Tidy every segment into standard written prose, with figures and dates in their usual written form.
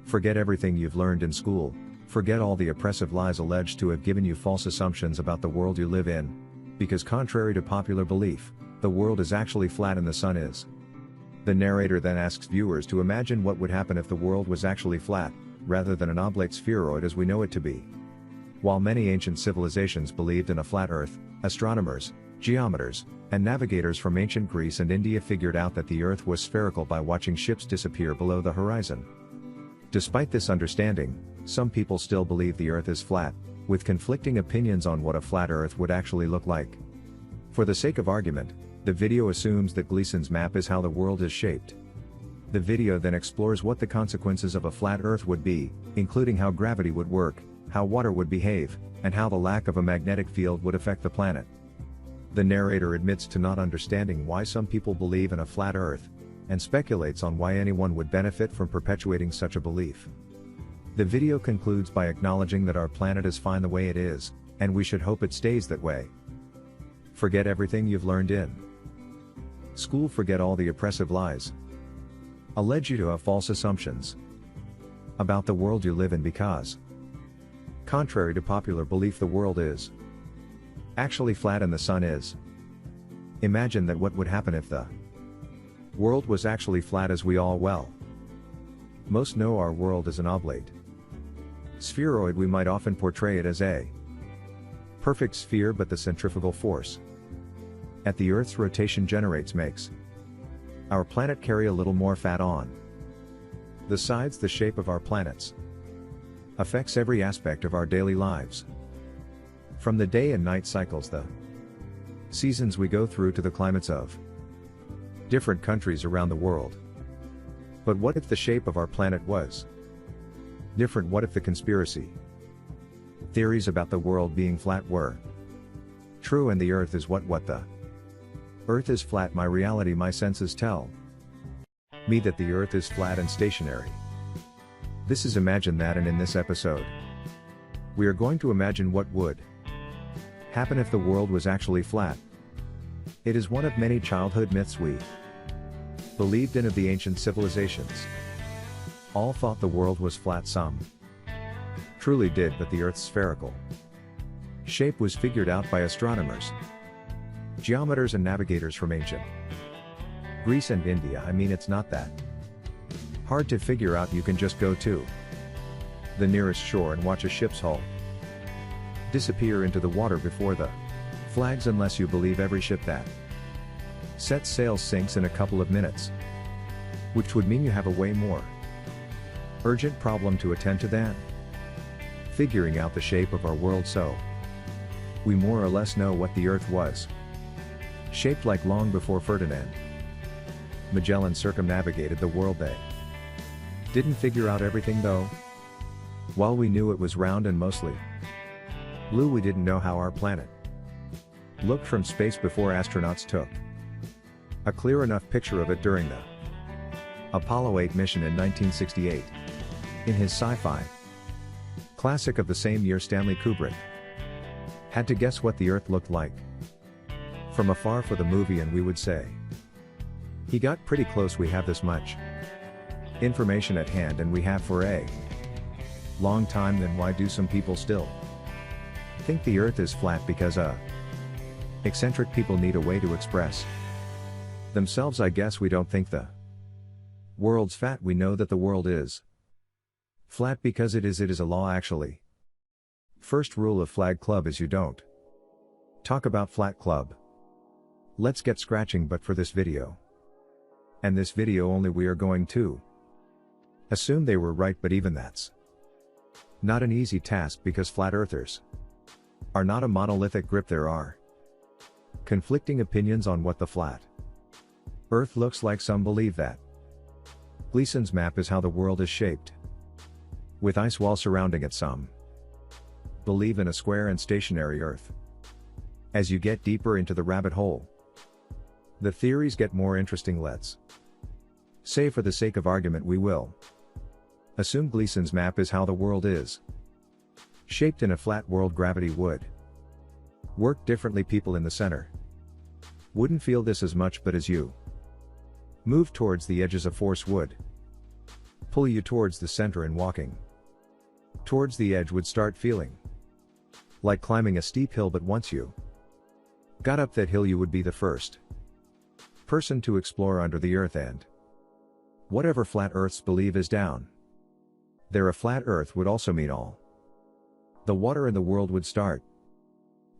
Forget everything you've learned in school, forget all the oppressive lies alleged to have given you false assumptions about the world you live in. Because contrary to popular belief, the world is actually flat and the sun is. The narrator then asks viewers to imagine what would happen if the world was actually flat, rather than an oblate spheroid as we know it to be. While many ancient civilizations believed in a flat Earth, astronomers, geometers, and navigators from ancient Greece and India figured out that the Earth was spherical by watching ships disappear below the horizon. Despite this understanding, some people still believe the Earth is flat, with conflicting opinions on what a flat Earth would actually look like. For the sake of argument, the video assumes that Gleason's map is how the world is shaped. The video then explores what the consequences of a flat Earth would be, including how gravity would work, how water would behave, and how the lack of a magnetic field would affect the planet. The narrator admits to not understanding why some people believe in a flat Earth, and speculates on why anyone would benefit from perpetuating such a belief. The video concludes by acknowledging that our planet is fine the way it is, and we should hope it stays that way. Forget everything you've learned in school, forget all the oppressive lies allege you to have false assumptions about the world you live in because, contrary to popular belief, the world is actually flat and the sun is. Imagine that what would happen if the world was actually flat as we all well most know our world is an oblate spheroid. We might often portray it as a perfect sphere, but the centrifugal force at the Earth's rotation generates makes our planet carry a little more fat on the sides. The shape of our planets affects every aspect of our daily lives. From the day and night cycles, the seasons we go through, to the climates of different countries around the world. But what if the shape of our planet was different? What if the conspiracy theories about the world being flat were true and the Earth is what the Earth is flat? My reality, my senses tell me that the Earth is flat and stationary. This is Imagine That, and in this episode, we are going to imagine what would happen if the world was actually flat. It is one of many childhood myths we believed in of the ancient civilizations. All thought the world was flat, some truly did, but the Earth's spherical shape was figured out by astronomers, geometers, and navigators from ancient Greece and India. I mean, it's not that hard to figure out. You can just go to the nearest shore and watch a ship's hull disappear into the water before the flags, unless you believe every ship that sets sail sinks in a couple of minutes. Which would mean you have a way more urgent problem to attend to than figuring out the shape of our world. So we more or less know what the Earth was shaped like long before Ferdinand Magellan circumnavigated the world. They didn't figure out everything though. While we knew it was round and mostly blue, we didn't know how our planet looked from space before astronauts took a clear enough picture of it during the Apollo 8 mission in 1968. In his sci-fi classic of the same year, Stanley Kubrick had to guess what the Earth looked like from afar for the movie, and we would say he got pretty close. We have this much information at hand, and we have for a long time. Then why do some people still think the Earth is flat? Because eccentric people need a way to express themselves. I guess we don't think the world's fat. We know that the world is flat because it is a law actually. First rule of Flag Club is you don't talk about Flat Club. Let's get scratching, but for this video, and this video only, we are going to assume they were right. But even that's not an easy task, because flat earthers are not a monolithic group. There are conflicting opinions on what the flat Earth looks like. Some believe that Gleason's map is how the world is shaped, with ice wall surrounding it. Some believe in a square and stationary Earth. As you get deeper into the rabbit hole, the theories get more interesting. Let's say, for the sake of argument, we will assume Gleason's map is how the world is shaped. In a flat world, gravity would work differently. People in the center wouldn't feel this as much, but as you move towards the edges, a force would pull you towards the center and walking towards the edge would start feeling like climbing a steep hill, but once you got up that hill you would be the first person to explore under the earth, and whatever flat earths believe is down there, a flat earth would also mean all the water in the world would start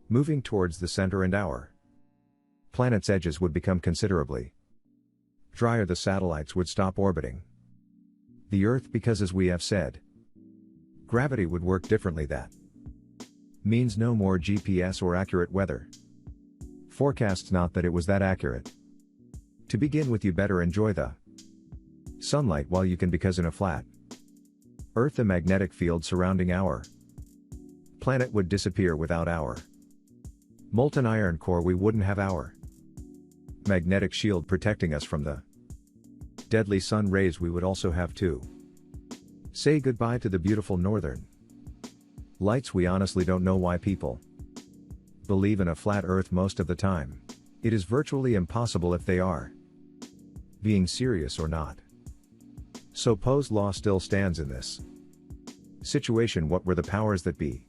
moving towards the center, and our planet's edges would become considerably drier. The satellites would stop orbiting the earth because, as we have said, gravity would work differently. That means no more GPS or accurate weather forecasts. Not that it was that accurate to begin with. You better enjoy the sunlight while you can, because in a flat earth the magnetic field surrounding our planet would disappear. Without our molten iron core we wouldn't have our magnetic shield protecting us from the deadly sun rays. We would also have to say goodbye to the beautiful northern lights. We honestly don't know why people believe in a flat earth most of the time. It is virtually impossible if they are being serious or not. So Poe's law still stands in this situation. What were the powers that be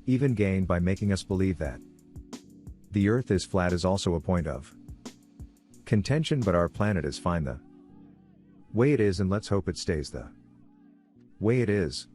even gained by making us believe that the earth is flat is also a point of contention, but our planet is fine the way it is, and let's hope it stays the way it is.